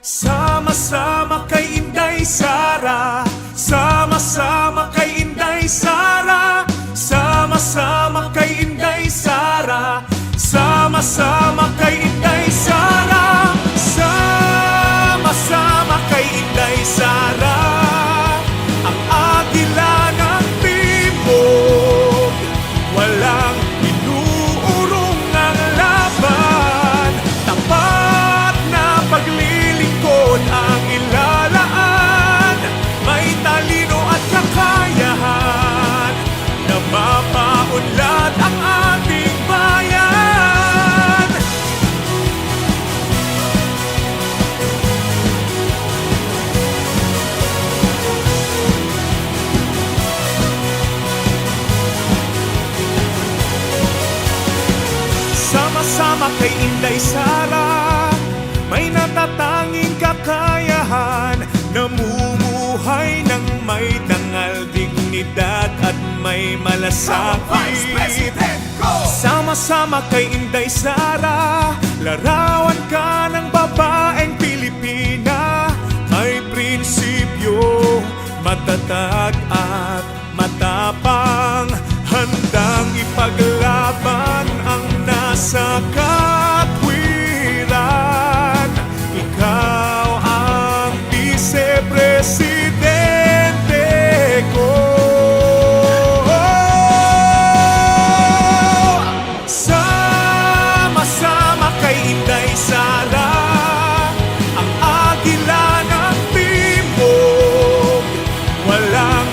Sama-sama kay Inday Sara, sama-sama kay Inday Sara, sama-sama kay Inday Sara, sama-sama kay Inday Sara, sama-sama kay Inday Sara, ang agila ng timog, walang inuurong ang laban, tapat na paglilingkod ang ilalaan, may talino at kakayahan na mapaunlad ang ating bayan. Sama-sama kay Inday Sara, may natatanging kakayahan, namumuhay ng may dangal, dignidad at may malasakit. Sama-sama kay Inday Sara, larawan ka ng babaeng Pilipina, may prinsipyo, matatag at matapang, handang ipaglaban ang nasa katwiran. Ikaw ang vice-presidente ko. Sama-sama kay Inday Sara, ang agila ng timog, walang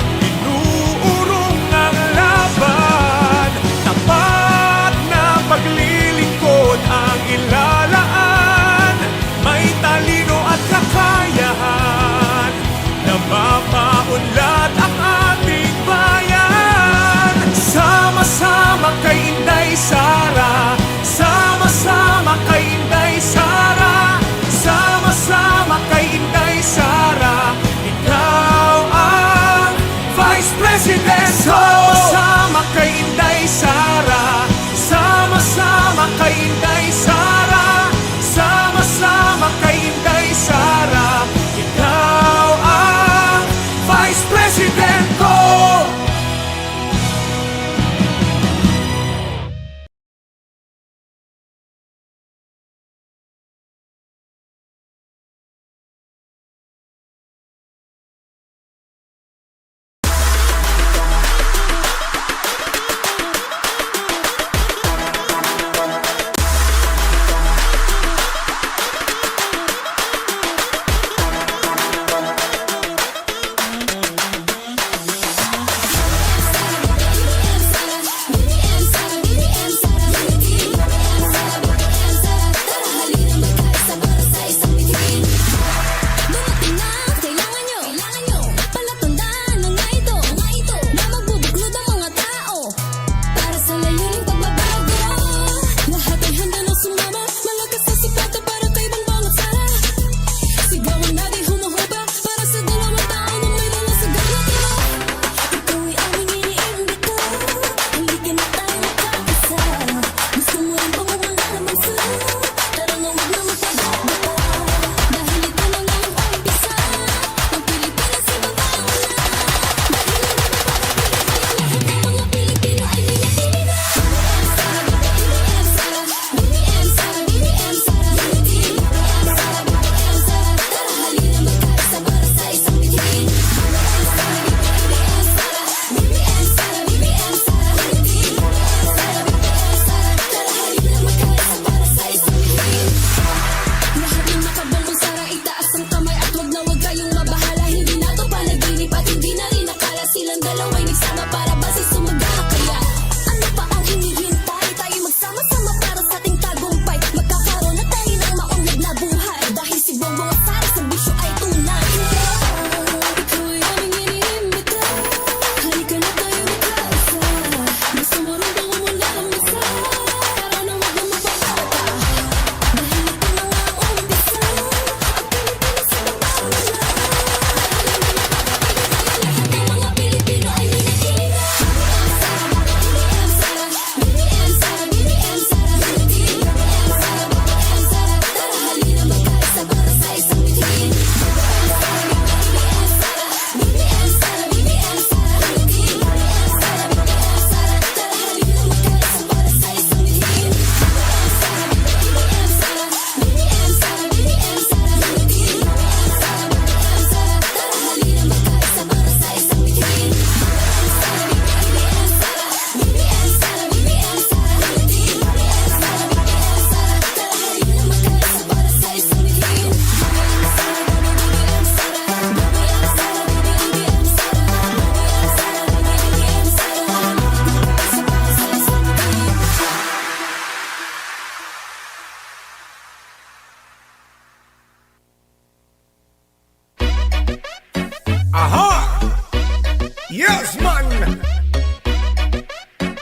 Yes, man!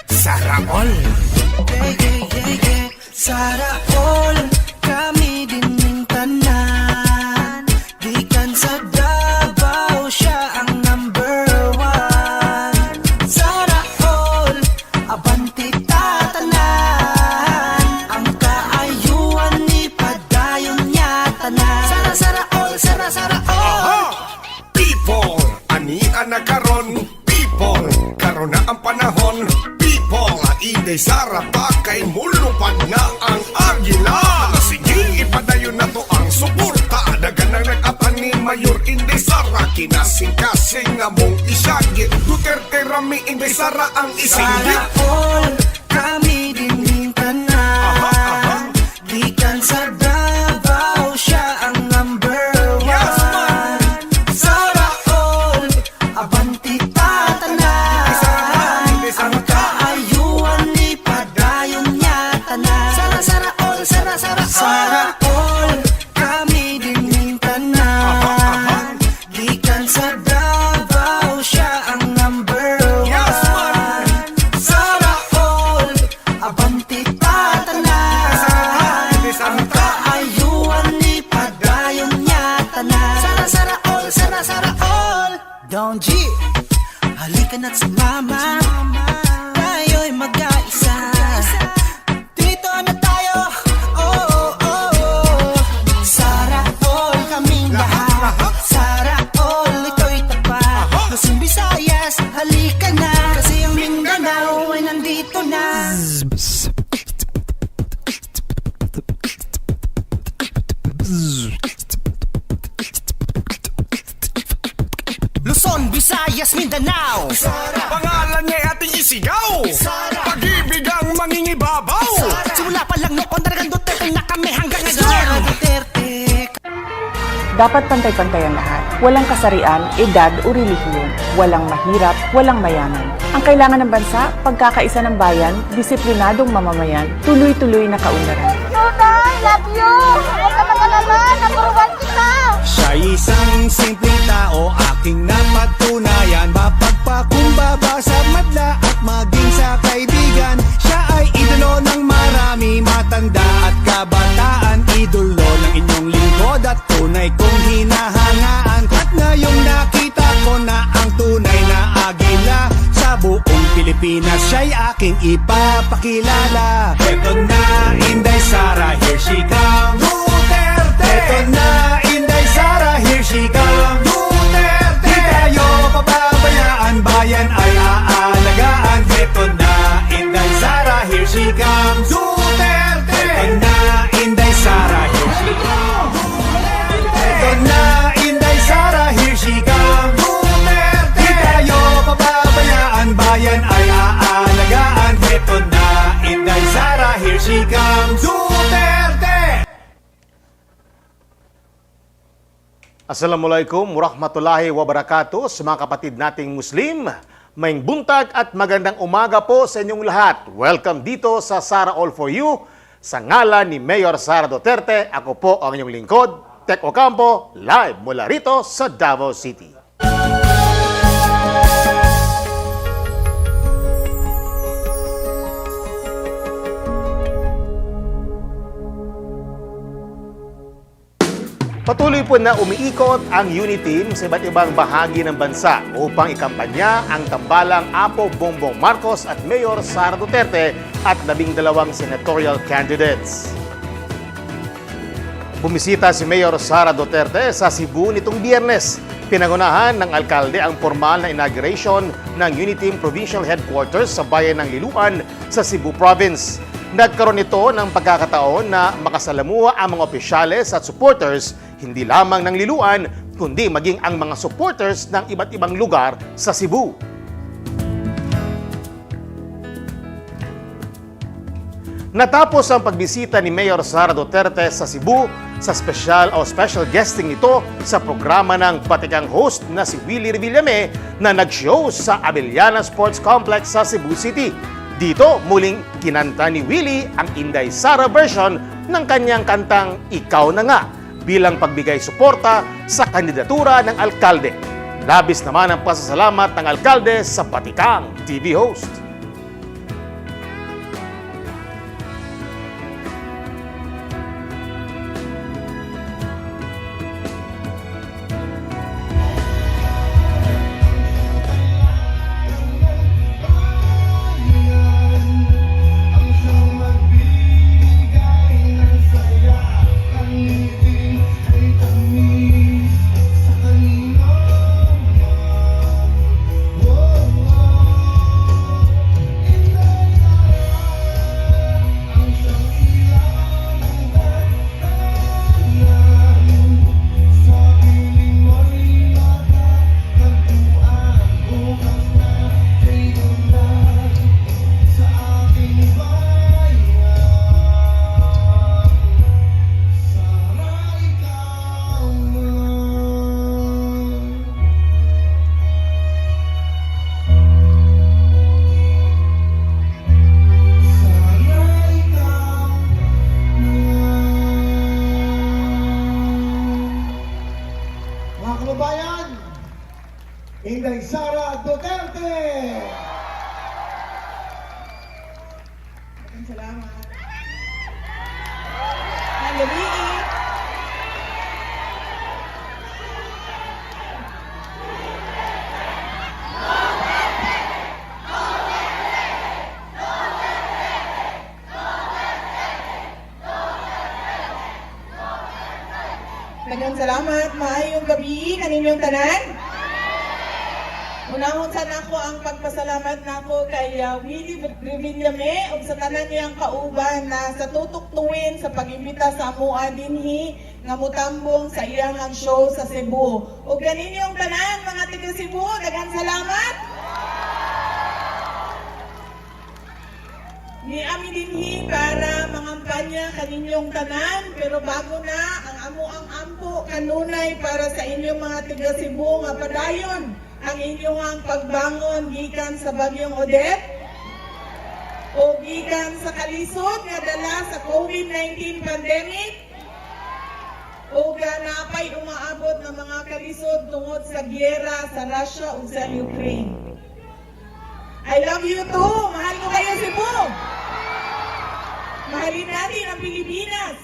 Sara all. Sara all, kami din ng tanan. Gikan sa Davao, siya ang number one. Sara all, abanti tatanan. Ang kaayuan ni padayon niya tanan. Sara all, Sara all. People, ani anak karon. People, karon na ang panahon. People, Inday Sara pakay mulupad na ang agila. Sige, ipadayon na to ang suporta. Dagan ang nag-apan ni Mayor Inday Sara. Kinasing-kasing nga mong isyagit. Duterte rami Inday Sara ang isinggit. Sara all, kami din ng tanan. Gikan sa Davao, siya ang number one. Yes, man! Sara all, abanti tatanan. Ang kaayuan ni padayon niya tanan. Sara all, Sara all, kami din ng tanan. Gikan sa Davao, siya ang number one. Yes, man! Sara all, abanti tatanan. Ang kaayuan ni padayon niya tanan. Sara all. Don G, halika na't sumama. Tayo'y mag-aisa. Dito na tayo. Oh. Sara all, kaming lahat. Sara all, ito'y tapat. Luzon, Visayas, halika na. Kasi ang Mindanao ay nandito na. Luzon, Visayas, Mindanao. Pangalan niya ating isigaw. Pag-ibig ang mangingibabaw. Simula pa lang noon talagang Duterte na kami hanggang ngayon. Duterte. Dapat pantay-pantay ang lahat. Walang kasarian, edad o relihiyon. Walang mahirap, walang mayaman. Ang kailangan ng bansa, pagkakaisa ng bayan, disiplinadong mamamayan, tuloy-tuloy na kaunlaran. Tunay, love you! Huwag ka mag-alala, number one kita! Siya'y isang simpleng tao, aking napatunayan. Mapagpakumbaba sa madla at maging sa kaibigan. Siya ay idolo ng marami, matanda at kabataan. Idolo ng inyong lingkod at tunay kong hinahangaan. At ngayong nakita ko na ang tunay na agila, sa buong Pilipinas siya'y aking ipapakilala. Eto na, Inday Sara, here she comes. Duterte! Eto na, Inday Sara, here she comes. Duterte! Di tayo pababayaan, bayan ay aalagaan. Eto na, Inday Sara, here she comes. Duterte! Eto na, Inday Sara, here she comes. Eto na, Inday Sara, here she comes. Duterte! Di tayo pababayaan, bayan ay aalagaan. Eto na, Inday Sara, here she comes. Duterte! Assalamualaikum warahmatullahi wabarakatuh sa mga kapatid nating Muslim. Maing buntag at magandang umaga po sa inyong lahat. Welcome dito sa Sara All For You. Sa ngalan ni Mayor Sara Duterte, ako po ang inyong lingkod, Tek Ocampo, live mula rito sa Davao City. Patuloy po na umiikot ang unity team sa iba't ibang bahagi ng bansa upang ikampanya ang tambalang Apo Bongbong Marcos at Mayor Sara Duterte at 12 senatorial candidates. Bumisita si Mayor Sara Duterte sa Cebu nitong Biyernes. Pinangunahan ng alkalde ang formal na inauguration ng Unity Team Provincial Headquarters sa bayan ng Liloan sa Cebu Province. Nagkaroon ito ng pagkakataon na makasalamuha ang mga opisyales at supporters hindi lamang ng Liloan, kundi maging ang mga supporters ng iba't ibang lugar sa Cebu. Natapos ang pagbisita ni Mayor Sara Duterte sa Cebu sa special guesting nito sa programa ng batikang host na si Willie Revillame na nag-show sa Abellana Sports Complex sa Cebu City. Dito, muling kinanta ni Willie ang Inday Sara version ng kanyang kantang Ikaw na Nga bilang pagbigay suporta sa kandidatura ng alkalde. Labis naman ang pasasalamat ng alkalde sa batikang TV host. Mayor Sara Duterte! Salamat. Nagabi. Daghang salamat, maayong gabi kaninyong tanan. Unahon sa nako ang pagpasalamat nako kay Willie Revillame ug sa tanan niyang kauban na sa tutok-tuwin sa pag-imbita sa amuan dinhi nga mutambong sa iyang show sa Cebu. Ug kaninyong tanan mga taga Cebu, daghang salamat. Ni ami dinhi para mangampanya kaninyong tanan, pero bago na ang amuang ampo kanunay para sa inyong mga taga Cebu nga padayon ang inyong pagbangon gikan sa bagyong Odette o gikan sa kalisod nga dala sa COVID-19 pandemic o ganapay umaabot ng mga kalisod tungod sa giyera sa Russia ug sa Ukraine. I love you too! Mahal ko kayo, Cebu! Mahalin natin ang Pilipinas!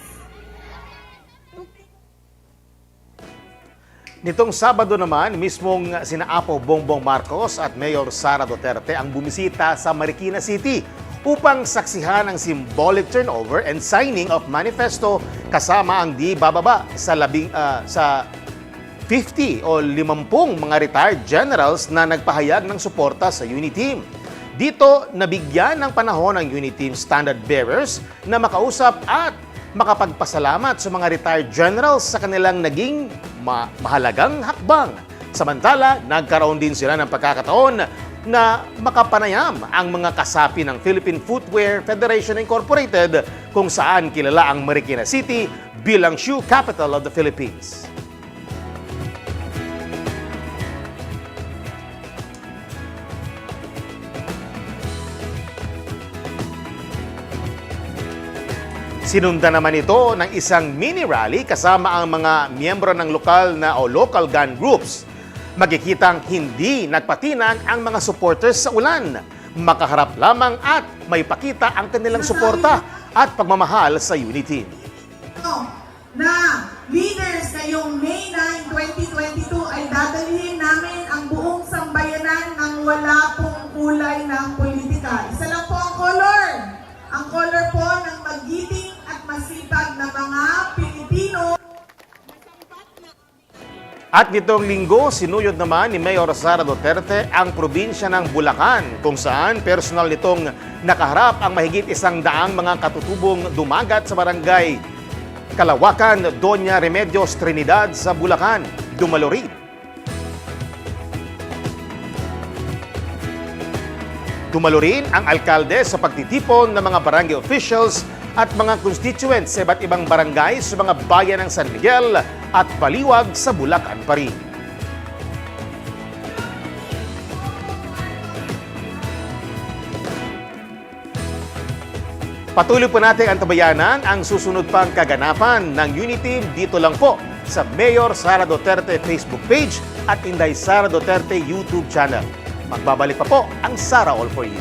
Nitong Sabado naman, mismong sina Apo Bongbong Marcos at Mayor Sara Duterte ang bumisita sa Marikina City upang saksihan ang symbolic turnover and signing of manifesto kasama ang di bababa sa 50 o 50 mga retired generals na nagpahayag ng suporta sa Unity Team. Dito, nabigyan ng panahon ang Unity Team standard bearers na makausap at makapagpasalamat sa mga retired generals sa kanilang naging mahalagang hakbang. Samantala, nagkaroon din sila ng pagkakataon na makapanayam ang mga kasapi ng Philippine Footwear Federation Incorporated kung saan kilala ang Marikina City bilang shoe capital of the Philippines. Sinundan naman ito ng isang mini rally kasama ang mga miyembro ng lokal gun groups. Magkikitang hindi nagpatinag ang mga supporters sa ulan. Makaharap lamang at may pakita ang kanilang suporta at pagmamahal sa Unity. Na leaders ngayong May 9, 2022 ay dadalhin namin ang buong sambayanan ng wala pong kulay ng politika. Isa lang po ang color. Ang color po ng magiting at masipag na mga Pilipino. At nitong linggo, sinuyod naman ni Mayor Sara Duterte ang probinsya ng Bulacan kung saan personal nitong nakaharap ang mahigit 100 mga katutubong dumagat sa barangay Kalawakan, Doña Remedios Trinidad sa Bulacan. Dumalo rin ang alkalde sa pagtitipon ng mga barangay officials at mga constituents sa iba't ibang barangay sa mga bayan ng San Miguel at Baliwag sa Bulacan pa rin. Patuloy po natin antabayanan ang susunod pang kaganapan ng Unity dito lang po sa Mayor Sara Duterte Facebook page at Inday Sara Duterte YouTube channel. Magbabalik pa po ang Sara All For You.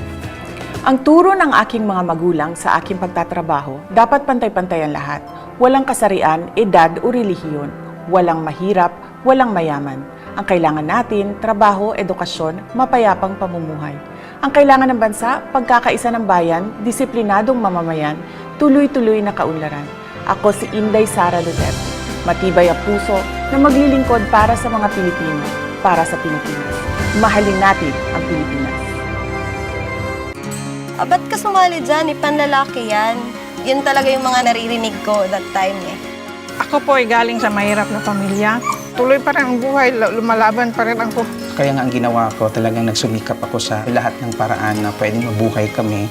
Ang turo ng aking mga magulang sa aking pagtatrabaho, dapat pantay-pantay ang lahat. Walang kasarian, edad o relihiyon. Walang mahirap, walang mayaman. Ang kailangan natin, trabaho, edukasyon, mapayapang pamumuhay. Ang kailangan ng bansa, pagkakaisa ng bayan, disiplinadong mamamayan, tuloy-tuloy na kaunlaran. Ako si Inday Sara Duterte. Matibay ang puso na maglilingkod para sa mga Pilipino, para sa Pilipinas. Mahalin natin ang Pilipinas. Ba't ka sumali dyan? Panlalaki yan. Yun talaga yung mga naririnig ko that time eh. Ako po ay galing sa mahirap na pamilya. Tuloy pa rin ang buhay, lumalaban pa rin ako. Kaya nga ang ginawa ko, talagang nagsumikap ako sa lahat ng paraan na pwedeng mabuhay kami.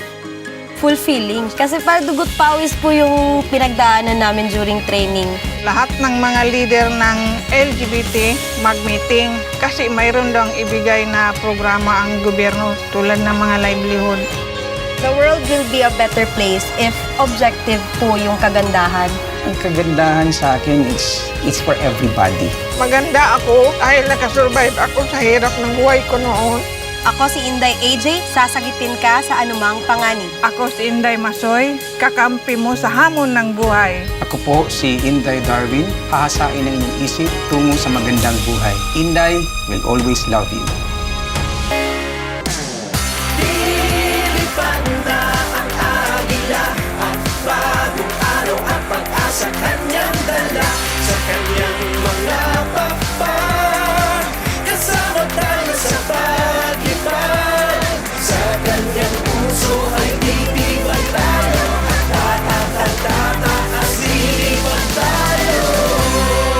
Fulfilling. Kasi para dugot pawis po yung pinagdaanan namin during training. Lahat ng mga leader ng LGBT mag-meeting kasi mayroon daw ibigay na programa ang gobyerno tulad ng mga livelihood. The world will be a better place if objective po yung kagandahan. Ang kagandahan sa akin, it's for everybody. Maganda ako dahil nakasurvive ako sa hirap ng buhay ko noon. Ako si Inday AJ, sasagitin ka sa anumang panganib. Ako si Inday Masoy, kakampi mo sa hamon ng buhay. Ako po si Inday Darwin, hahasain ang inyong isip tungo sa magandang buhay. Inday will always love you. Sa kanyang dala, sa kanyang mga papag, kasama tayo sa pag-ibig. Sa kanyang puso ay titibay tayo, at tataas-ilipan tayo.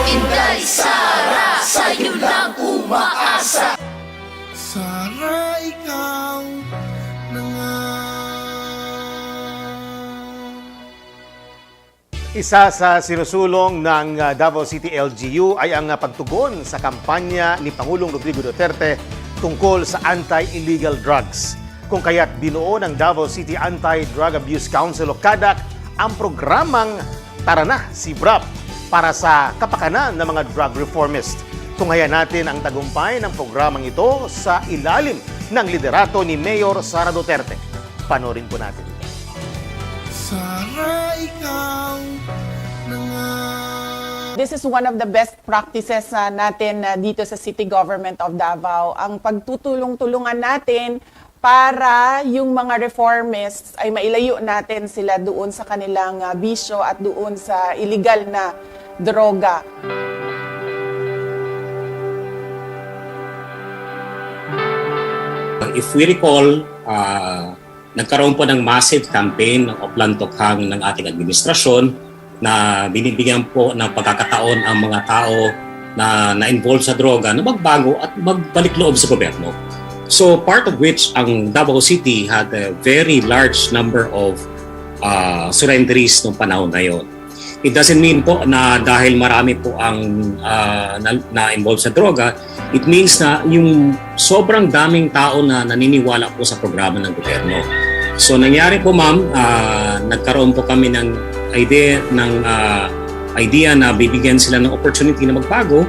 Inday Sara, sa'yo lang umaasa. Sara, ikaw na nga. Isa sa sinusulong ng Davao City LGU ay ang pagtugon sa kampanya ni Pangulong Rodrigo Duterte tungkol sa anti-illegal drugs. Kung kaya't binuo ng Davao City Anti-Drug Abuse Council o CADAC ang programang Tara Na si BRAP para sa kapakanan ng mga drug reformist. Tunghayan natin ang tagumpay ng programang ito sa ilalim ng liderato ni Mayor Sara Duterte. Panorin po natin. Sara, ikaw na nga. This is one of the best practices natin dito sa City Government of Davao. Ang pagtutulong-tulungan natin para yung mga reformists ay mailayo natin sila doon sa kanilang bisyo at doon sa illegal na droga. If we recall, nagkaroon po ng massive campaign ng Oplan-Tokhang ng ating administrasyon na binibigyan po ng pagkakataon ang mga tao na na-involve sa droga na magbago at magbalik loob sa gobyerno. So part of which ang Davao City had a very large number of surrenderies noong panahon na yun. It doesn't mean po na dahil marami po ang na-involve sa droga, it means na yung sobrang daming tao na naniniwala po sa programa ng gobyerno. So nangyari po ma'am, nagkaroon po kami ng idea na bibigyan sila ng opportunity na magbago,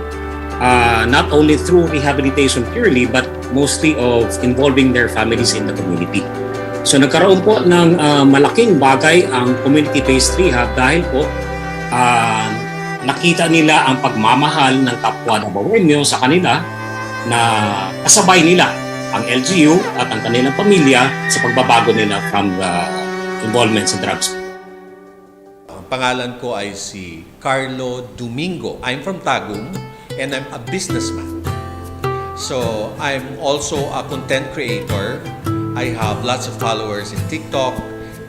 not only through rehabilitation purely but mostly of involving their families in the community. So nagkaroon po ng malaking bagay ang community-based rehab dahil po nakita nila ang pagmamahal ng kapwa Davaoenyo sa kanila na kasabay nila ang LGU at ang kanilang pamilya sa pagbabago nila from the involvement sa drugs. Ang pangalan ko ay si Carlo Domingo. I'm from Tagum and I'm a businessman. So I'm also a content creator. I have lots of followers in TikTok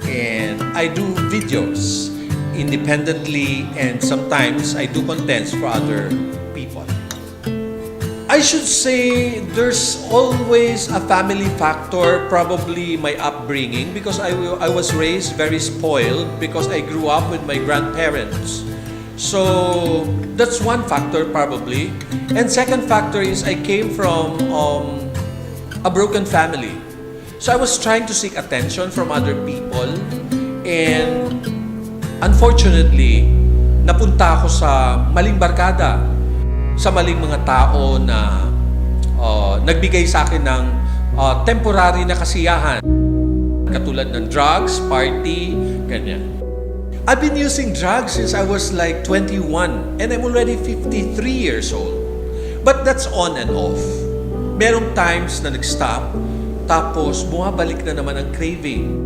and I do videos independently and sometimes I do contents for other people. I should say there's always a family factor, probably my upbringing, because I was raised very spoiled because I grew up with my grandparents. So that's one factor probably. And second factor is I came from a broken family. So I was trying to seek attention from other people and unfortunately, napunta ako sa maling barkada, sa maling mga tao na nagbigay sa akin ng temporary na kasiyahan. Katulad ng drugs, party, ganyan. I've been using drugs since I was like 21 and I'm already 53 years old. But that's on and off. Merong times na nag-stop, tapos bumabalik na naman ang craving.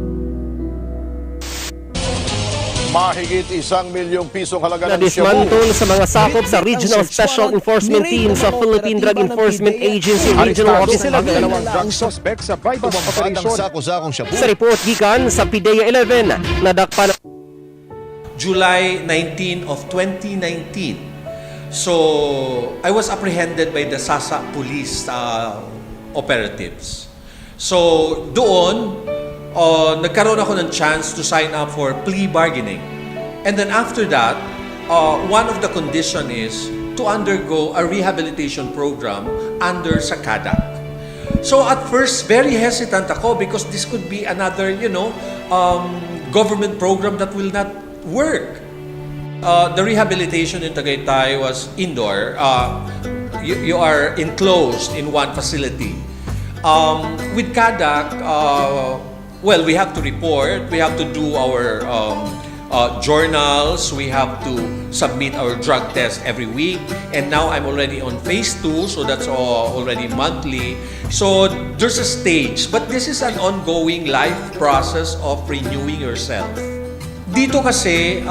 Mahigit 1 milyong pisong halaga ng Na-dismantle sa mga sakop sa Regional Special Enforcement Team sa Philippine Drug Enforcement Agency Regional Office ang dalawang drug suspect sa bypass operation. Sa report gikan sa PIDEA 11, nadakpan July 19 of 2019. So, I was apprehended by the Sasa police operatives. So, doon, nagkaroon ako ng chance to sign up for plea bargaining. And then after that, one of the condition is to undergo a rehabilitation program under sa CADAC. So at first, very hesitant ako because this could be another, government program that will not work. The rehabilitation in Tagaytay was indoor. You are enclosed in one facility. With CADAC, well, we have to report, we have to do our journals, we have to submit our drug test every week, and now I'm already on phase 2, so that's already monthly. So there's a stage, but this is an ongoing life process of renewing yourself. Dito kasi,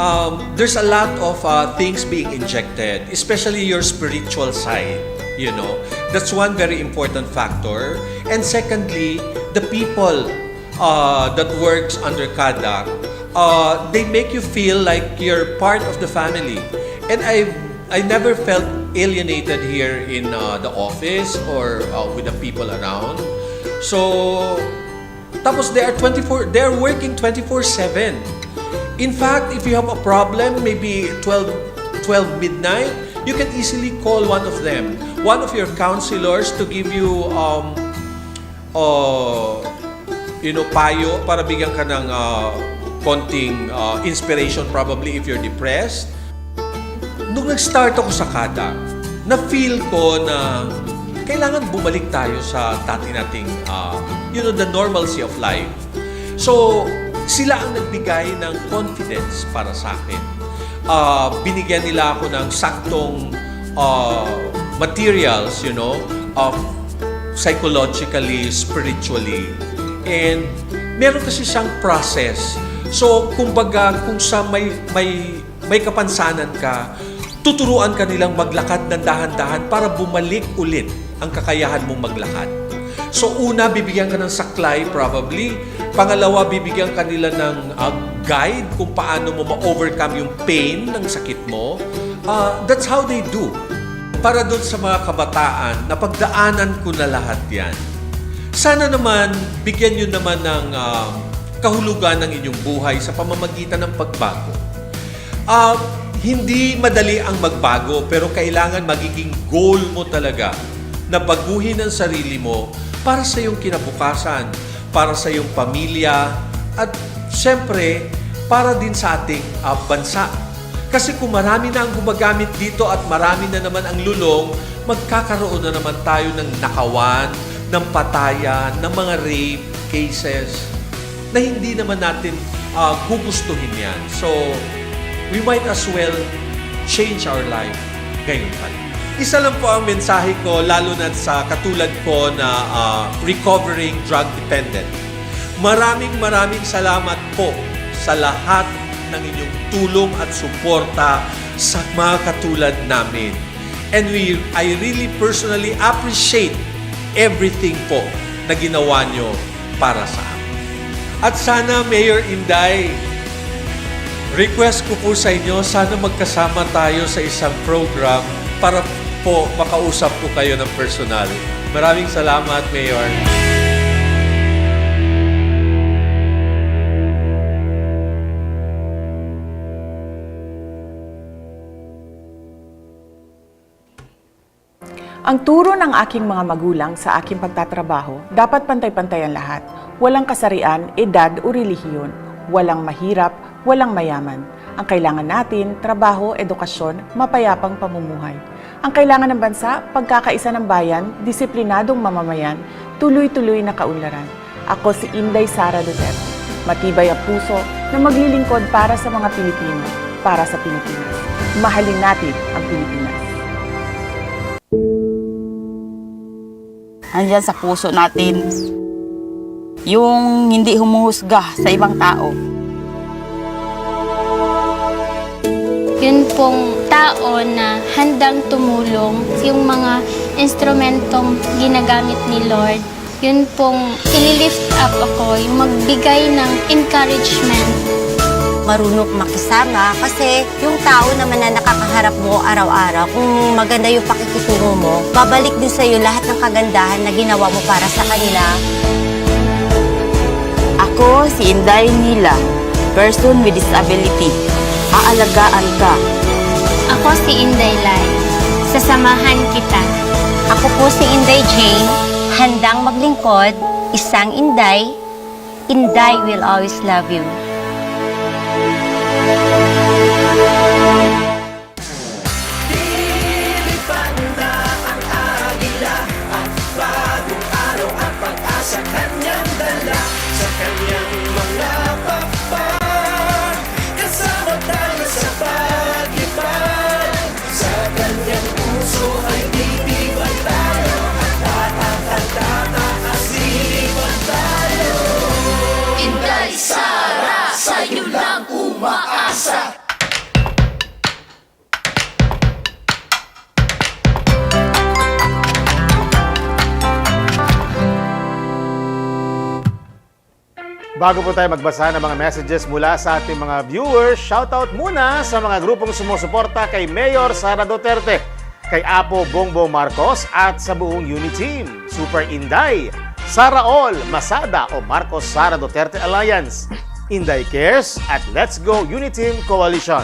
there's a lot of things being injected, especially your spiritual side, That's one very important factor. And secondly, the people that works under CADAC, they make you feel like you're part of the family. And I never felt alienated here in the office or with the people around. So, tapos they are working 24/7. In fact, if you have a problem, maybe 12 midnight, you can easily call one of them, one of your counselors, to give you payo para bigyan ka ng konting inspiration probably if you're depressed. Nung nag-start ako sa CADAC, na-feel ko na kailangan bumalik tayo sa dati nating, the normalcy of life. So, sila ang nagbigay ng confidence para sa akin. Binigyan nila ako ng saktong materials, psychologically, spiritually. And meron kasi siyang process. So, kumbaga, kung sa may kapansanan ka, tuturuan ka nilang maglakad ng dahan-dahan para bumalik ulit ang kakayahan mong maglakad. So, una, bibigyan ka ng saklay probably. Pangalawa, bibigyan ka nila ng guide kung paano mo ma-overcome yung pain ng sakit mo. That's how they do. Para doon sa mga kabataan, napagdaanan ko na lahat yan. Sana naman, bigyan nyo naman ng kahulugan ng inyong buhay sa pamamagitan ng pagbago. Hindi madali ang magbago, pero kailangan magiging goal mo talaga na baguhin ang sarili mo para sa iyong kinabukasan, para sa iyong pamilya, at siyempre, para din sa ating bansa. Kasi kung marami na ang gumagamit dito at marami na naman ang lulong, magkakaroon na naman tayo ng nakawan, ng patayan, ng mga rape cases na hindi naman natin gugustuhin yan. So, we might as well change our life ngayon pa. Isa lang po ang mensahe ko, lalo na sa katulad ko na recovering drug dependent. Maraming salamat po sa lahat ng inyong tulong at suporta sa mga katulad namin. And I really personally appreciate everything po na ginawa nyo para sa amin. At sana, Mayor Inday, request ko po sa inyo, sana magkasama tayo sa isang program para po makausap po kayo ng personal. Maraming salamat, Mayor. Ang turo ng aking mga magulang sa aking pagtatrabaho, dapat pantay-pantay ang lahat. Walang kasarian, edad o relihiyon. Walang mahirap, walang mayaman. Ang kailangan natin, trabaho, edukasyon, mapayapang pamumuhay. Ang kailangan ng bansa, pagkakaisa ng bayan, disiplinadong mamamayan, tuloy-tuloy na kaunlaran. Ako si Inday Sara Duterte. Matibay ang puso na maglilingkod para sa mga Pilipino, para sa Pilipinas. Mahalin natin ang Pilipinas. Andyan sa puso natin yung hindi humuhusga sa ibang tao. Yun pong tao na handang tumulong, yung mga instrumentong ginagamit ni Lord, yun pong ililift up ako, yung magbigay ng encouragement. Marunong makisama kasi yung tao naman na nakakaharap mo araw-araw, kung maganda yung pakikitungo mo, babalik din sa'yo lahat ng kagandahan na ginawa mo para sa kanila. Ako si Inday Nila, person with disability. Aalagaan ka. Ako si Inday Lai, sasamahan kita. Ako po si Inday Jane, handang maglingkod, isang Inday. Inday will always love you. Bago po tayo magbasa ng mga messages mula sa ating mga viewers, shoutout muna sa mga grupong sumusuporta kay Mayor Sara Duterte, kay Apo Bongbong Marcos at sa buong Uni Team, Super Inday, Sara All, Masada o Marcos Sara Duterte Alliance, Inday Cares at Let's Go Uni Team Coalition.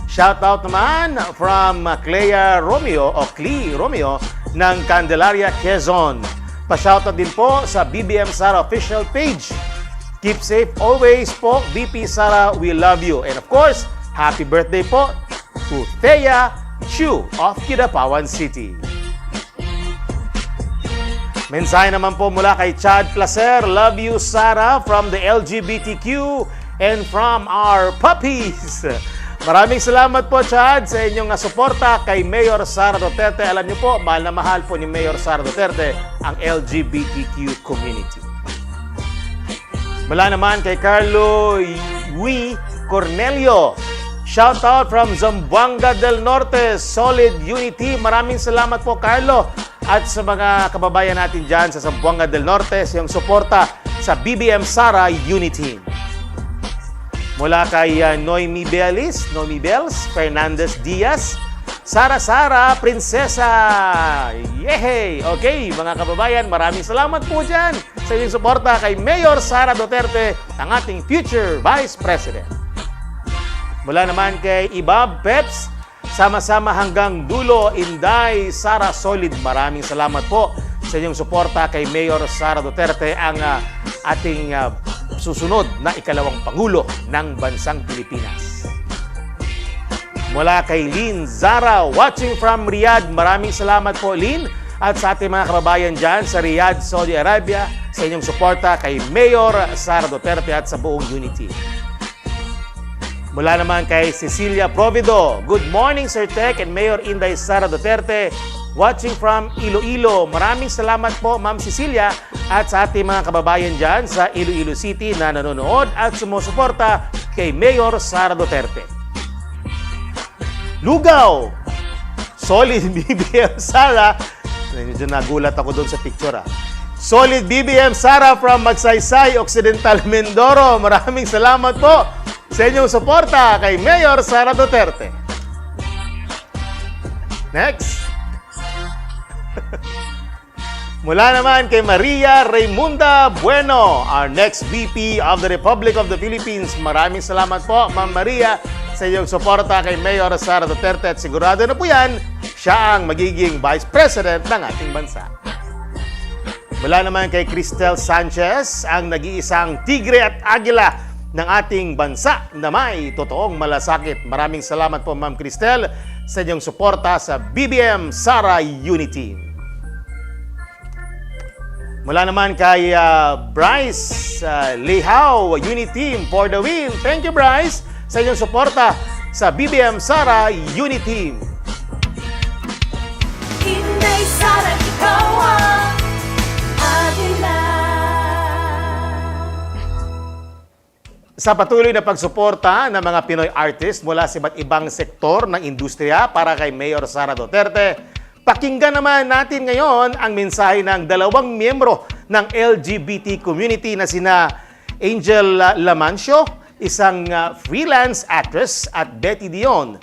Shoutout naman from Clea Romeo o Clee Romeo ng Candelaria, Quezon. Pa-shoutout din po sa BBM Sara official page. Keep safe always po, BP Sara, we love you. And of course, happy birthday po to Thea Chu of Kidapawan City. Mensahe naman po mula kay Chad Placer, love you Sara from the LGBTQ and from our puppies. Maraming salamat po Chad sa inyong suporta kay Mayor Sara Duterte. Alam niyo po, mahal na mahal po ni Mayor Sara Duterte ang LGBTQ community. Mula naman kay Carlo Yui Cornelio. Shout out from Zamboanga del Norte, Solid Unity. Maraming salamat po Carlo. At sa mga kababayan natin dyan sa Zamboanga del Norte, sa iyong suporta sa BBM Sara Unity. Mula kay Noemi Bellis, Fernandez Diaz, Sara, Prinsesa. Yehey! Okay, mga kababayan, maraming salamat po dyan sa inyong suporta kay Mayor Sara Duterte, ang ating future Vice President. Mula naman kay Ibab Peps, sama-sama hanggang dulo, Inday Sara Solid. Maraming salamat po sa inyong suporta kay Mayor Sara Duterte, ang ating susunod na ikalawang Pangulo ng Bansang Pilipinas. Mula kay Lynn Zara, watching from Riyadh. Maraming salamat po, Lynn. At sa ating mga kababayan dyan sa Riyadh, Saudi Arabia, sa inyong suporta kay Mayor Sara Duterte at sa buong Unity. Mula naman kay Cecilia Provido, good morning Sir Tek and Mayor Inday Sara Duterte, watching from Iloilo. Maraming salamat po, Ma'am Cecilia, at sa ating mga kababayan dyan sa Iloilo City na nanonood at sumusuporta kay Mayor Sara Duterte. Lugaw! Solid BBM Sara. Medyo nagulat ako doon sa picture. Solid BBM Sara from Magsaysay, Occidental, Mindoro. Maraming salamat po sa inyong suporta kay Mayor Sara Duterte. Next. Mula naman kay Maria Raymunda Bueno, our next VP of the Republic of the Philippines. Maraming salamat po, Ma'am Maria, sa iyong suporta kay Mayor Sara Duterte at sigurado na po yan, siya ang magiging Vice President ng ating bansa. Mula naman kay Cristel Sanchez, ang nag-iisang tigre at agila ng ating bansa na may totoong malasakit. Maraming salamat po Ma'am Cristel sa inyong suporta sa BBM Sara Unity. Mula naman kay Bryce Lihaw, Unity Team for the win. Thank you Bryce sa inyong suporta sa BBM Sara Unity. Inday Sara, ikaw ang agila. Sa patuloy na pagsuporta ng mga Pinoy artist mula sa iba't ibang sektor ng industriya para kay Mayor Sara Duterte, pakinggan naman natin ngayon ang mensahe ng dalawang miyembro ng LGBT community na sina Angel Lamancio, isang freelance actress, at Betty Dion,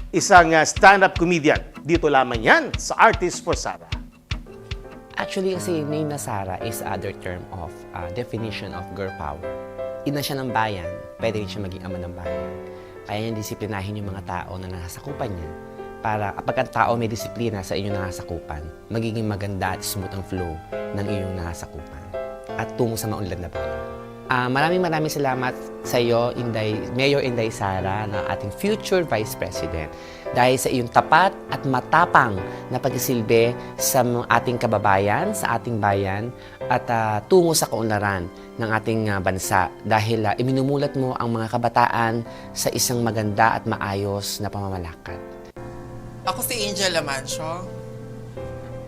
isang stand-up comedian. Dito lamang yan sa Artist for Sara. Actually, kasi name na Sara is other term of definition of girl power. Ina siya ng bayan, pwede rin siya maging ama ng bayan. Kaya niya disiplinahin yung mga tao na nasasakupan niya para kapag ang tao may disiplina sa inyong nasasakupan, magiging maganda at smooth ang flow ng iyong nasasakupan at tungo sa maunlad na bayan. Maraming salamat sa iyo, Mayor Inday Sara, na ating future Vice President. Dahil sa iyong tapat at matapang na pagsisilbi sa ating kababayan, sa ating bayan, at tungo sa kaunlaran ng ating bansa. Dahil iminumulat mo ang mga kabataan sa isang maganda at maayos na pamamalakad. Ako si Angel Lamancio,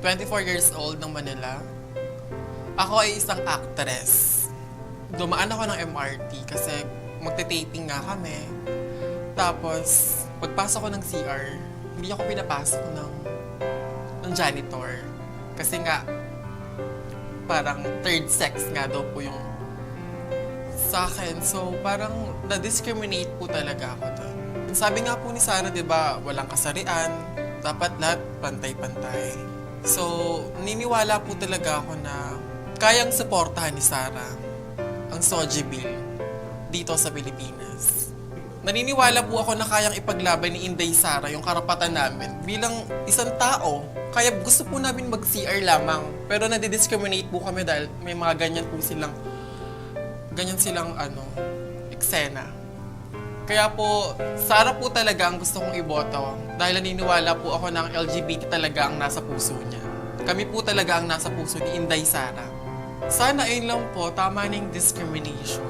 24 years old ng Manila. Ako ay isang actress. Dumaan ako ng MRT kasi magte-taping nga kami. Tapos, pagpasok ko ng CR, hindi ako pinapasok ng janitor. Kasi nga, parang third sex nga daw po yung sa akin. So, parang na-discriminate po talaga ako doon. Sabi nga po ni Sara, di ba, walang kasarian, dapat lahat pantay-pantay. So, niniwala po talaga ako na kayang suportahan ni Sara ang SOGI bill dito sa Pilipinas. Naniniwala po ako na kayang ipaglaban ni Inday Sara yung karapatan namin bilang isang tao. Kaya gusto po namin mag-CR lamang. Pero nadidiscriminate po kami dahil may mga ganyan silang eksena. Kaya po, Sara po talaga ang gusto kong iboto dahil naniniwala po ako na ang LGBT talaga ang nasa puso niya. Kami po talaga ang nasa puso ni Inday Sara. Sana ayun lang po, tama na yung discrimination.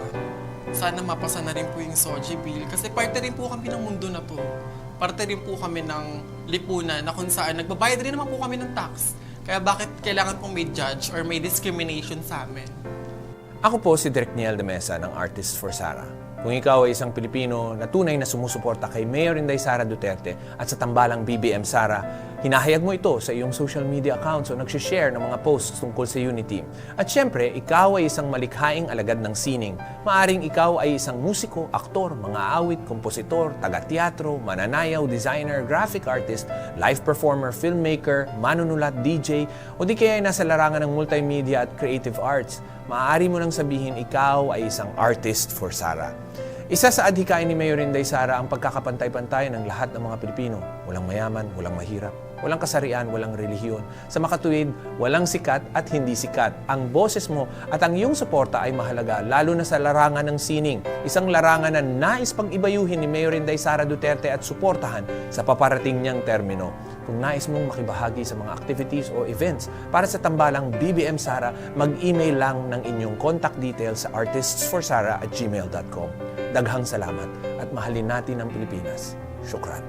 Sana mapasa na rin po yung SOGI bill kasi parte rin po kami ng mundo na to. Parte rin po kami ng lipunan na kung saan nagbabayad rin naman po kami ng tax. Kaya bakit kailangan pong may judge or may discrimination sa amin? Ako po si Direk Niel de Mesa ng Artist for Sara. Kung ikaw ay isang Pilipino na tunay na sumusuporta kay Mayor Inday Sara Duterte at sa tambalang BBM Sara, hinahayag mo ito sa iyong social media accounts o nagsishare ng mga posts tungkol sa Unity. At syempre, ikaw ay isang malikhaing alagad ng sining. Maaring ikaw ay isang musiko, aktor, mga awit, kompositor, taga-teatro, mananayaw, designer, graphic artist, live performer, filmmaker, manunulat, DJ, o di kaya ay nasa larangan ng multimedia at creative arts. Maaari mo nang sabihin ikaw ay isang Artist for Sara. Isa sa adhikain ni Mayor Inday Sara ang pagkakapantay-pantay ng lahat ng mga Pilipino. Walang mayaman, walang mahirap, walang kasarian, walang relihiyon. Sa makatuwid, walang sikat at hindi sikat. Ang boses mo at ang iyong suporta ay mahalaga, lalo na sa larangan ng sining. Isang larangan na nais pag-ibayuhin ni Mayor Inday Sara Duterte at suportahan sa paparating niyang termino. Kung nais mong makibahagi sa mga activities o events para sa tambalang BBM Sara, mag-email lang ng inyong contact details sa artistsforsara@gmail.com. Daghang salamat at mahalin natin ang Pilipinas. Syukran.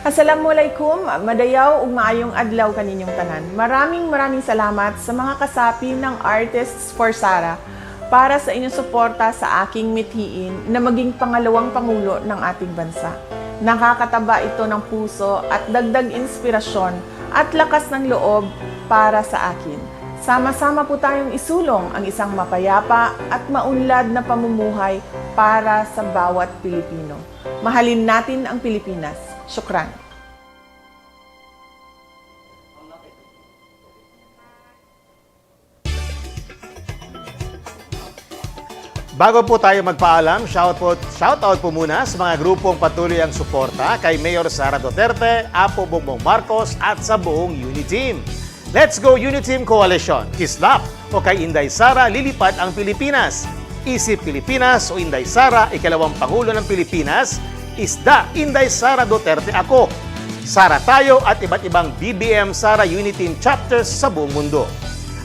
Assalamualaikum, madayaw ug maayong adlaw kaninyong tanan. Maraming salamat sa mga kasapi ng Artists for Sara para sa inyong suporta sa aking mithiin na maging pangalawang pangulo ng ating bansa. Nakakataba ito ng puso at dagdag inspirasyon at lakas ng loob para sa akin. Sama-sama po tayong isulong ang isang mapayapa at maunlad na pamumuhay para sa bawat Pilipino. Mahalin natin ang Pilipinas. Syukran. Bago po tayo magpaalam, shoutout po muna sa mga grupong patuloy ang suporta kay Mayor Sara Duterte, Apo Bongbong Marcos at sa buong Uniteam. Let's go Uniteam Coalition! Kislap o kay Inday Sara lilipat ang Pilipinas. Isip Pilipinas o Inday Sara, ikalawang Pangulo ng Pilipinas. Isda, Inday Sara Duterte ako. Sara tayo at iba't ibang BBM Sara Uniteam chapters sa buong mundo.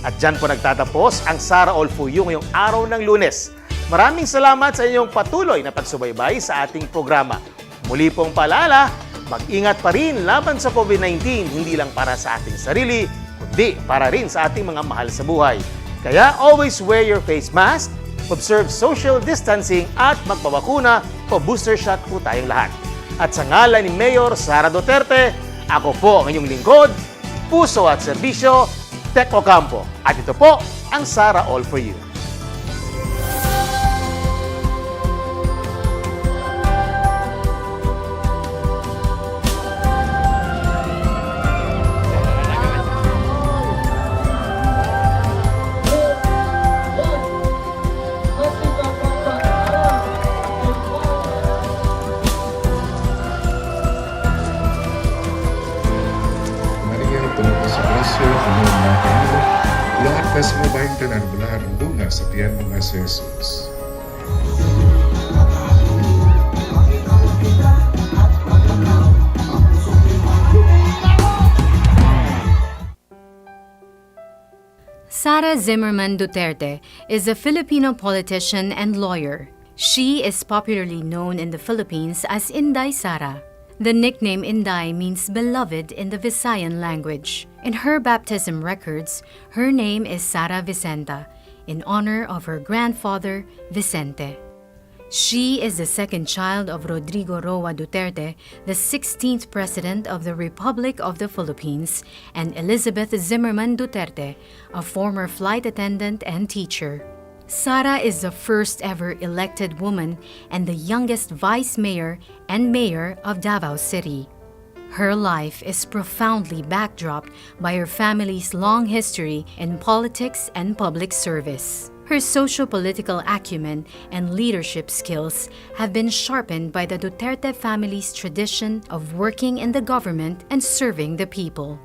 At dyan po nagtatapos ang Sara SA4U ngayong araw ng Lunes. Maraming salamat sa inyong patuloy na pagsubaybay sa ating programa. Muli pong paalala, mag-ingat pa rin laban sa COVID-19, hindi lang para sa ating sarili, kundi para rin sa ating mga mahal sa buhay. Kaya always wear your face mask, observe social distancing at magpabakuna o booster shot po tayong lahat. At sa ngalan ni Mayor Sara Duterte, ako po ang inyong lingkod, puso at serbisyo, Tech Ocampo. At ito po ang Sara All4U. Lahat na sumabahin ka na mula bunga sa tiyan mga si Jesus. Sara Zimmerman Duterte is a Filipino politician and lawyer. She is popularly known in the Philippines as Inday Sara. The nickname Inday means beloved in the Visayan language. In her baptism records, her name is Sara Vicenta, in honor of her grandfather, Vicente. She is the second child of Rodrigo Roa Duterte, the 16th President of the Republic of the Philippines, and Elizabeth Zimmerman Duterte, a former flight attendant and teacher. Sara is the first ever elected woman and the youngest vice mayor and mayor of Davao City. Her life is profoundly backdropped by her family's long history in politics and public service. Her socio-political acumen and leadership skills have been sharpened by the Duterte family's tradition of working in the government and serving the people.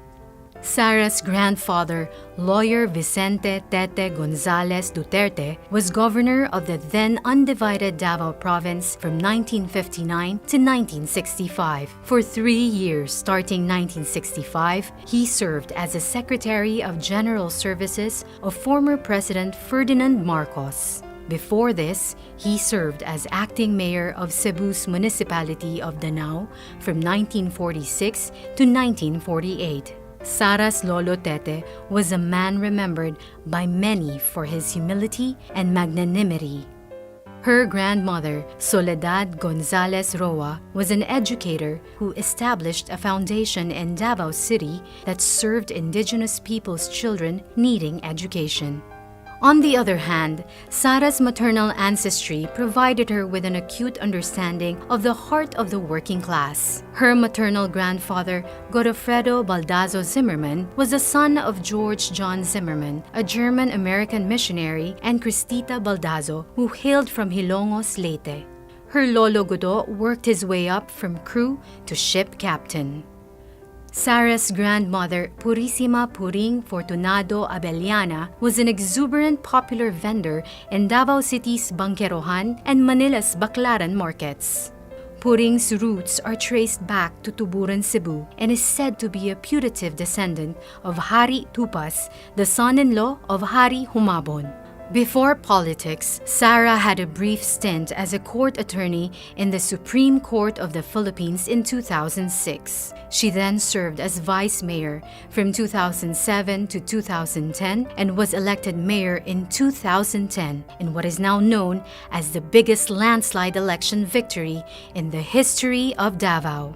Sara's grandfather, lawyer Vicente Tete Gonzales Duterte, was governor of the then undivided Davao Province from 1959 to 1965. For 3 years, starting 1965, he served as the Secretary of General Services of former President Ferdinand Marcos. Before this, he served as acting mayor of Cebu's municipality of Danao from 1946 to 1948. Sara's Lolo Tete was a man remembered by many for his humility and magnanimity. Her grandmother, Soledad Gonzales Roa, was an educator who established a foundation in Davao City that served indigenous people's children needing education. On the other hand, Sara's maternal ancestry provided her with an acute understanding of the heart of the working class. Her maternal grandfather, Godofredo Baldazo Zimmerman, was the son of George John Zimmerman, a German-American missionary, and Cristita Baldazo, who hailed from Hilongos, Leyte. Her Lolo Godo worked his way up from crew to ship captain. Sara's grandmother, Purissima Puring Fortunado Abellana, was an exuberant popular vendor in Davao City's Bangkerohan and Manila's Baclaran markets. Puring's roots are traced back to Tuburan, Cebu, and is said to be a putative descendant of Hari Tupas, the son-in-law of Hari Humabon. Before politics, Sara had a brief stint as a court attorney in the Supreme Court of the Philippines in 2006. She then served as vice mayor from 2007 to 2010 and was elected mayor in 2010 in what is now known as the biggest landslide election victory in the history of Davao.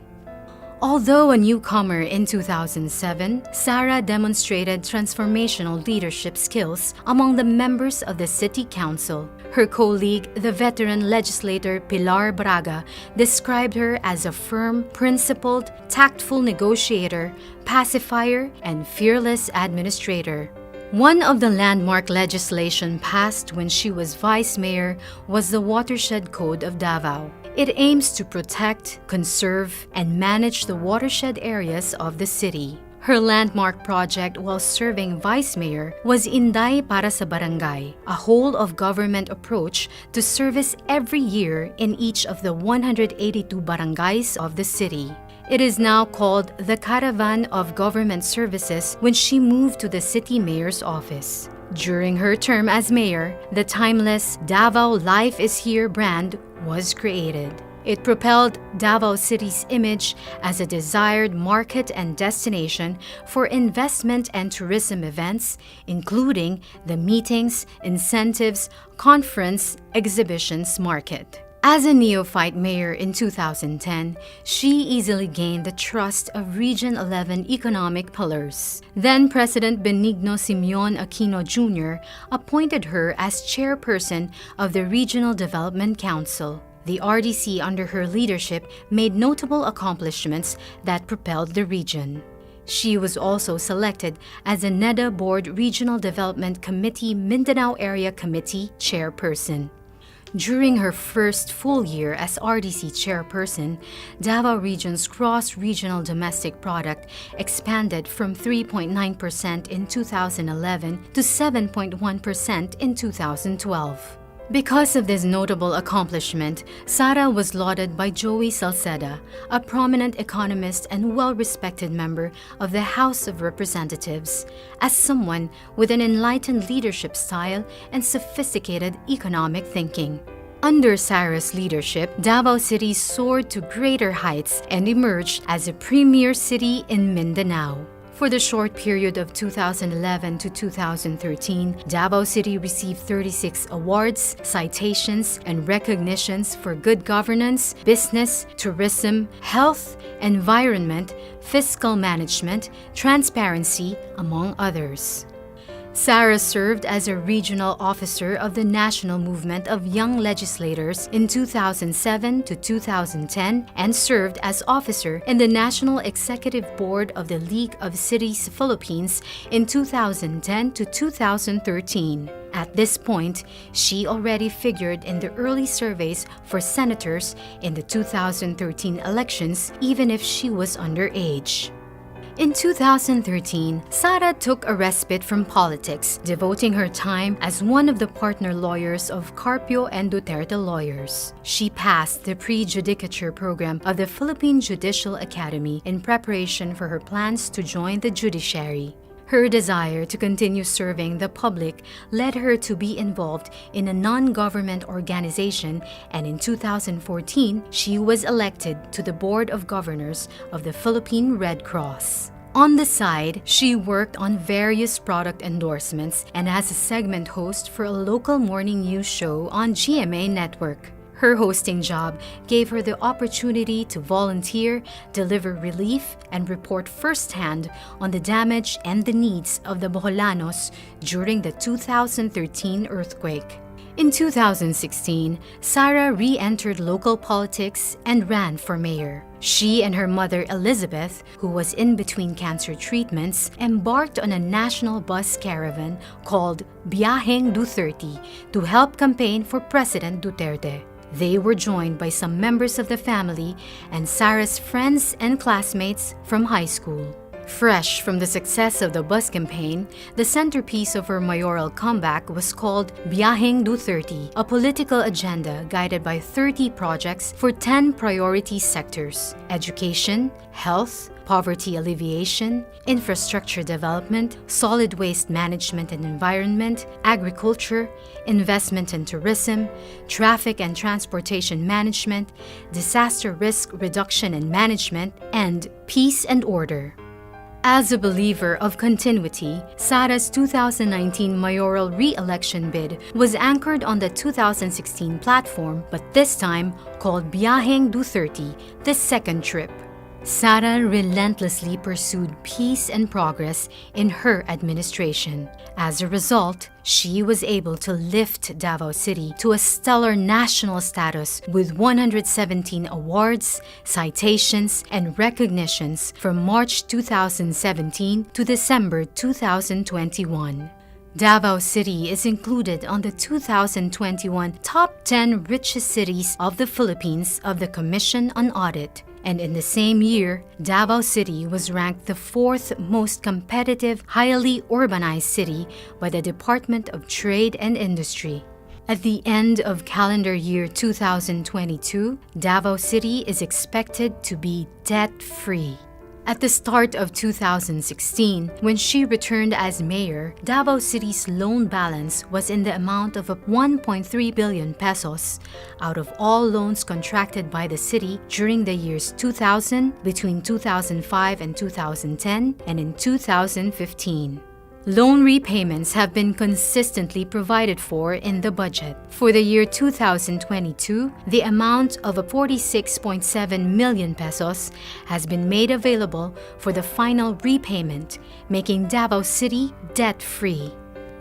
Although a newcomer in 2007, Sara demonstrated transformational leadership skills among the members of the City Council. Her colleague, the veteran legislator Pilar Braga, described her as a firm, principled, tactful negotiator, pacifier, and fearless administrator. One of the landmark legislation passed when she was vice mayor was the Watershed Code of Davao. It aims to protect, conserve, and manage the watershed areas of the city. Her landmark project while serving vice mayor was Inday para sa Barangay, a whole-of-government approach to service every year in each of the 182 barangays of the city. It is now called the Caravan of Government Services when she moved to the city mayor's office. During her term as mayor, the timeless Davao Life is Here brand was created. It propelled Davao City's image as a desired market and destination for investment and tourism events, including the meetings, incentives, conference, exhibitions market. As a neophyte mayor in 2010, she easily gained the trust of Region 11 economic pillars. Then President Benigno Simeon Aquino Jr. appointed her as chairperson of the Regional Development Council. The RDC under her leadership made notable accomplishments that propelled the region. She was also selected as a NEDA Board Regional Development Committee Mindanao Area Committee chairperson. During her first full year as RDC chairperson, Davao Region's gross regional domestic product expanded from 3.9% in 2011 to 7.1% in 2012. Because of this notable accomplishment, Sara was lauded by Joey Salceda, a prominent economist and well-respected member of the House of Representatives, as someone with an enlightened leadership style and sophisticated economic thinking. Under Sara's leadership, Davao City soared to greater heights and emerged as a premier city in Mindanao. For the short period of 2011 to 2013, Davao City received 36 awards, citations, and recognitions for good governance, business, tourism, health, environment, fiscal management, transparency, among others. Sara served as a regional officer of the National Movement of Young Legislators in 2007 to 2010 and served as officer in the National Executive Board of the League of Cities Philippines in 2010 to 2013. At this point, she already figured in the early surveys for senators in the 2013 elections, even if she was underage. In 2013, Sara took a respite from politics, devoting her time as one of the partner lawyers of Carpio and Duterte lawyers. She passed the pre-judicature program of the Philippine Judicial Academy in preparation for her plans to join the judiciary. Her desire to continue serving the public led her to be involved in a non-government organization, and in 2014, she was elected to the Board of Governors of the Philippine Red Cross. On the side, she worked on various product endorsements and as a segment host for a local morning news show on GMA Network. Her hosting job gave her the opportunity to volunteer, deliver relief, and report firsthand on the damage and the needs of the Boholanos during the 2013 earthquake. In 2016, Sara re-entered local politics and ran for mayor. She and her mother Elizabeth, who was in between cancer treatments, embarked on a national bus caravan called Biyaheng Duterte to help campaign for President Duterte. They were joined by some members of the family and Sara's friends and classmates from high school. Fresh from the success of the bus campaign, the centerpiece of her mayoral comeback was called Biyaheng Duterte, a political agenda guided by 30 projects for 10 priority sectors: education, health, poverty alleviation, infrastructure development, solid waste management and environment, agriculture, investment and tourism, traffic and transportation management, disaster risk reduction and management, and peace and order. As a believer of continuity, Sara's 2019 mayoral re-election bid was anchored on the 2016 platform, but this time called Biyaheng Duterte, the second trip. Sara relentlessly pursued peace and progress in her administration. As a result, she was able to lift Davao City to a stellar national status with 117 awards, citations, and recognitions from March 2017 to December 2021. Davao City is included on the 2021 Top 10 Richest Cities of the Philippines of the Commission on Audit. And in the same year, Davao City was ranked the 4th most competitive, highly urbanized city by the Department of Trade and Industry. At the end of calendar year 2022, Davao City is expected to be debt-free. At the start of 2016, when she returned as mayor, Davao City's loan balance was in the amount of 1.3 billion pesos out of all loans contracted by the city during the years 2000, between 2005 and 2010, and in 2015. Loan repayments have been consistently provided for in the budget. For the year 2022, the amount of 46.7 million pesos has been made available for the final repayment, making Davao City debt-free.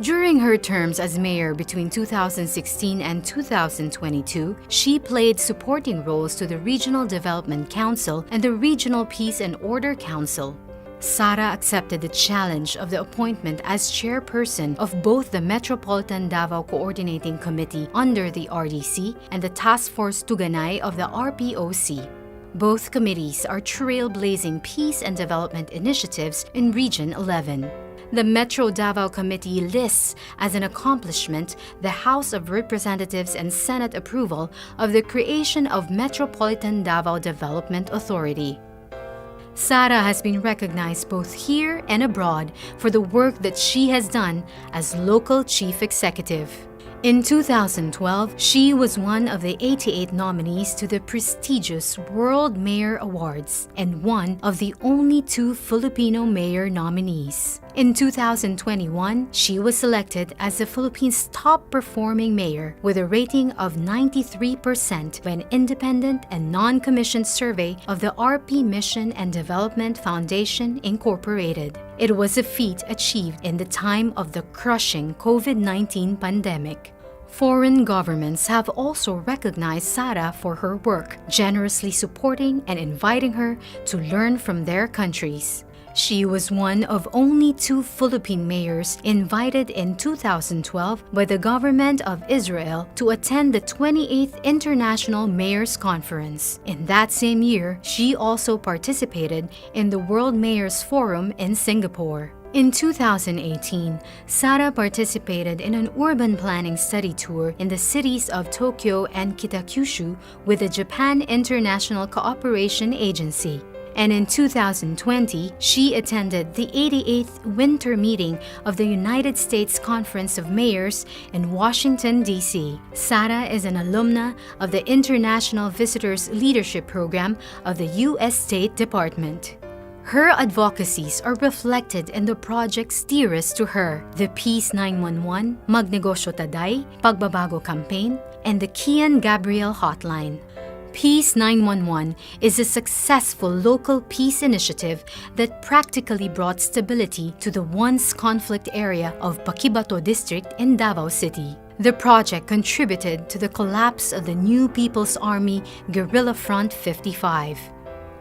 During her terms as mayor between 2016 and 2022, she played supporting roles to the Regional Development Council and the Regional Peace and Order Council. Sara accepted the challenge of the appointment as chairperson of both the Metropolitan Davao Coordinating Committee under the RDC and the Task Force Tuganay of the RPOC. Both committees are trailblazing peace and development initiatives in Region 11. The Metro Davao Committee lists as an accomplishment the House of Representatives and Senate approval of the creation of Metropolitan Davao Development Authority. Sara has been recognized both here and abroad for the work that she has done as local chief executive. In 2012, she was one of the 88 nominees to the prestigious World Mayor Awards and one of the only 2 Filipino mayor nominees. In 2021, she was selected as the Philippines' top-performing mayor with a rating of 93% by an independent and non-commissioned survey of the RP Mission and Development Foundation, Incorporated. It was a feat achieved in the time of the crushing COVID-19 pandemic. Foreign governments have also recognized Sara for her work, generously supporting and inviting her to learn from their countries. She was one of only 2 Philippine mayors invited in 2012 by the government of Israel to attend the 28th International Mayors Conference. In that same year, she also participated in the World Mayors Forum in Singapore. In 2018, Sara participated in an urban planning study tour in the cities of Tokyo and Kitakyushu with the Japan International Cooperation Agency. And in 2020, she attended the 88th Winter Meeting of the United States Conference of Mayors in Washington, D.C. Sara is an alumna of the International Visitors Leadership Program of the U.S. State Department. Her advocacies are reflected in the projects dearest to her, the Peace 911, Magnegosyo Taday, Pagbabago Campaign, and the Kian Gabriel Hotline. Peace 911 is a successful local peace initiative that practically brought stability to the once conflict area of Paquibato District in Davao City. The project contributed to the collapse of the New People's Army Guerrilla Front 55.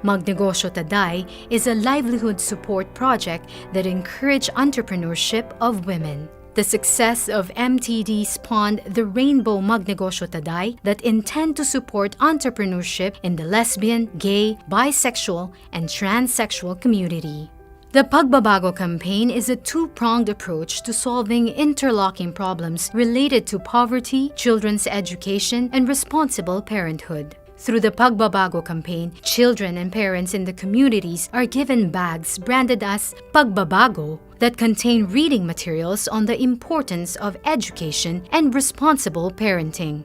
Magnegosyo Taday is a livelihood support project that encouraged entrepreneurship of women. The success of MTD spawned the Rainbow Magnegosyo Taday that intend to support entrepreneurship in the lesbian, gay, bisexual, and transsexual community. The Pagbabago Campaign is a 2-pronged approach to solving interlocking problems related to poverty, children's education, and responsible parenthood. Through the Pagbabago Campaign, children and parents in the communities are given bags branded as Pagbabago that contain reading materials on the importance of education and responsible parenting.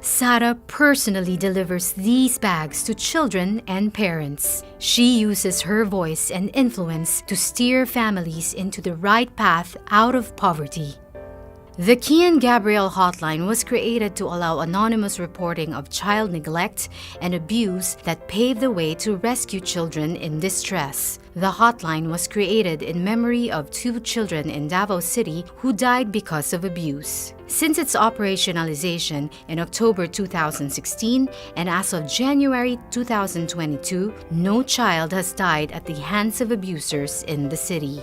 Sara personally delivers these bags to children and parents. She uses her voice and influence to steer families into the right path out of poverty. The Kian Gabriel Hotline was created to allow anonymous reporting of child neglect and abuse that paved the way to rescue children in distress. The hotline was created in memory of 2 children in Davao City who died because of abuse. Since its operationalization in October 2016 and as of January 2022, no child has died at the hands of abusers in the city.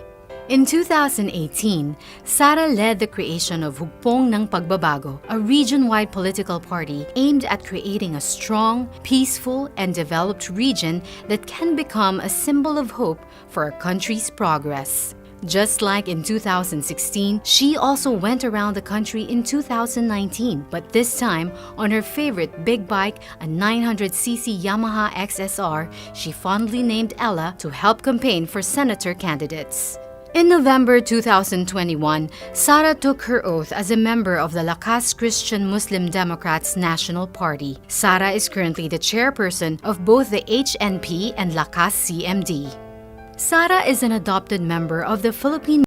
In 2018, Sara led the creation of Hugpong ng Pagbabago, a region-wide political party aimed at creating a strong, peaceful, and developed region that can become a symbol of hope for our country's progress. Just like in 2016, she also went around the country in 2019, but this time on her favorite big bike, a 900cc Yamaha XSR, she fondly named Ella to help campaign for senator candidates. In November 2021, Sara took her oath as a member of the Lakas Christian Muslim Democrats National Party. Sara is currently the chairperson of both the HNP and Lakas CMD. Sara is an adopted member of the Philippine